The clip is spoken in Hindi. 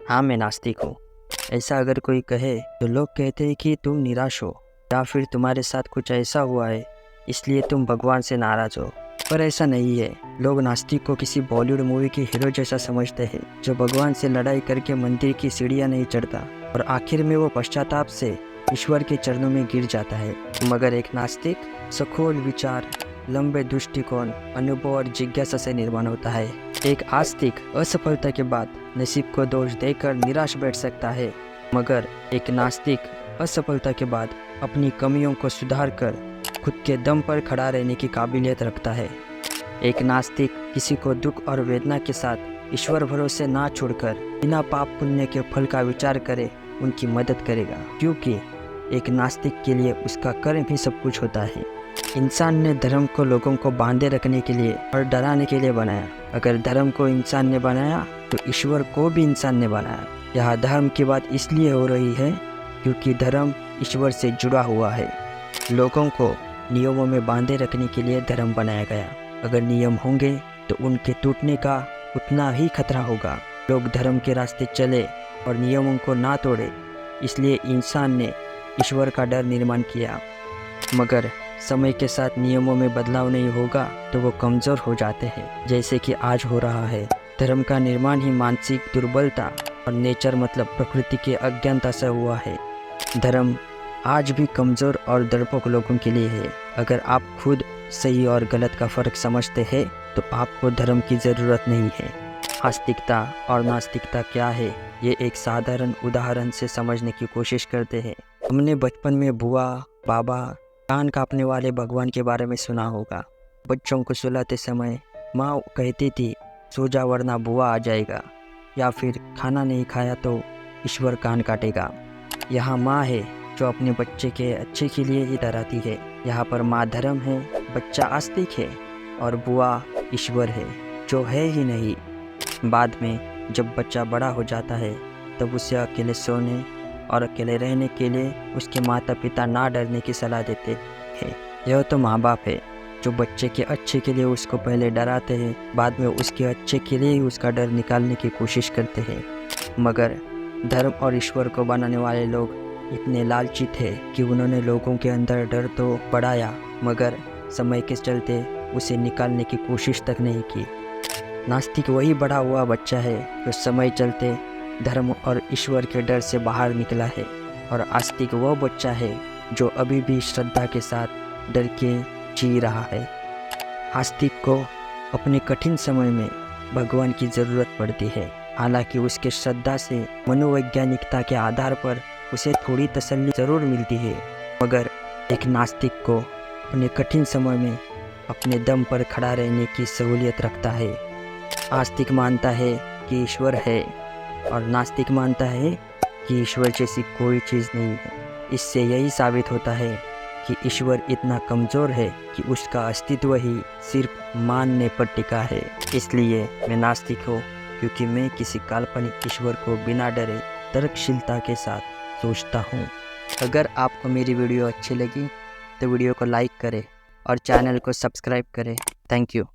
हाँ, मैं नास्तिक हूँ। ऐसा अगर कोई कहे तो लोग कहते हैं कि तुम निराश हो या फिर तुम्हारे साथ कुछ ऐसा हुआ है इसलिए तुम भगवान से नाराज हो। पर ऐसा नहीं है। लोग नास्तिक को किसी बॉलीवुड मूवी के हीरो जैसा समझते हैं जो भगवान से लड़ाई करके मंदिर की सीढ़ियाँ नहीं चढ़ता और आखिर में वो पश्चाताप से ईश्वर के चरणों में गिर जाता है। मगर एक नास्तिक सखोल विचार, लंबे दृष्टिकोण, अनुभव और जिज्ञासा से निर्माण होता है। एक आस्तिक असफलता के बाद नसीब को दोष देकर निराश बैठ सकता है, मगर एक नास्तिक असफलता के बाद अपनी कमियों को सुधार कर खुद के दम पर खड़ा रहने की काबिलियत रखता है। एक नास्तिक किसी को दुख और वेदना के साथ ईश्वर भरोसे ना छोड़कर बिना पाप पुण्य के फल का विचार करे उनकी मदद करेगा, क्योंकि एक नास्तिक के लिए उसका कर्म ही सब कुछ होता है। इंसान ने धर्म को लोगों को बांधे रखने के लिए और डराने के लिए बनाया। अगर धर्म को इंसान ने बनाया तो ईश्वर को भी इंसान ने बनाया। यह धर्म की बात इसलिए हो रही है क्योंकि धर्म ईश्वर से जुड़ा हुआ है। लोगों को नियमों में बांधे रखने के लिए धर्म बनाया गया। अगर नियम होंगे तो उनके टूटने का उतना ही खतरा होगा। लोग धर्म के रास्ते चले और नियमों को ना तोड़े, इसलिए इंसान ने ईश्वर का डर निर्माण किया। मगर समय के साथ नियमों में बदलाव नहीं होगा तो वो कमज़ोर हो जाते हैं, जैसे कि आज हो रहा है। धर्म का निर्माण ही मानसिक दुर्बलता और नेचर मतलब प्रकृति के अज्ञानता से हुआ है। धर्म आज भी कमज़ोर और डरपोक लोगों के लिए है। अगर आप खुद सही और गलत का फ़र्क समझते हैं तो आपको धर्म की ज़रूरत नहीं है। आस्तिकता और नास्तिकता क्या है, ये एक साधारण उदाहरण से समझने की कोशिश करते हैं। हमने बचपन में बुआ, बाबा, कान कांपने वाले भगवान के बारे में सुना होगा। बच्चों को सुलाते समय माँ कहती थी, सो जा वरना बुआ आ जाएगा, या फिर खाना नहीं खाया तो ईश्वर कान काटेगा। यहाँ माँ है जो अपने बच्चे के अच्छे के लिए ही डराती है। यहाँ पर माँ धर्म है, बच्चा आस्तिक है, और बुआ ईश्वर है जो है ही नहीं। बाद में जब बच्चा बड़ा हो जाता है तब उसे अकेले सोने और अकेले रहने के लिए उसके माता पिता ना डरने की सलाह देते हैं। यह तो माँ बाप है जो बच्चे के अच्छे के लिए उसको पहले डराते हैं, बाद में उसके अच्छे के लिए ही उसका डर निकालने की कोशिश करते हैं। मगर धर्म और ईश्वर को बनाने वाले लोग इतने लालची थे कि उन्होंने लोगों के अंदर डर तो बढ़ाया, मगर समय के चलते उसे निकालने की कोशिश तक नहीं की। नास्तिक वही बड़ा हुआ बच्चा है जो समय चलते धर्म और ईश्वर के डर से बाहर निकला है, और आस्तिक वह बच्चा है जो अभी भी श्रद्धा के साथ डर के जी रहा है। आस्तिक को अपने कठिन समय में भगवान की ज़रूरत पड़ती है, हालांकि उसके श्रद्धा से मनोवैज्ञानिकता के आधार पर उसे थोड़ी तसल्ली ज़रूर मिलती है। मगर एक नास्तिक को अपने कठिन समय में अपने दम पर खड़ा रहने की सहूलियत रखता है। आस्तिक मानता है कि ईश्वर है और नास्तिक मानता है कि ईश्वर जैसी कोई चीज़ नहीं है। इससे यही साबित होता है कि ईश्वर इतना कमज़ोर है कि उसका अस्तित्व ही सिर्फ मानने पर टिका है। इसलिए मैं नास्तिक हूँ, क्योंकि मैं किसी काल्पनिक ईश्वर को बिना डरे तर्कशीलता के साथ सोचता हूँ। अगर आपको मेरी वीडियो अच्छी लगी तो वीडियो को लाइक करें और चैनल को सब्सक्राइब करें। Thank you.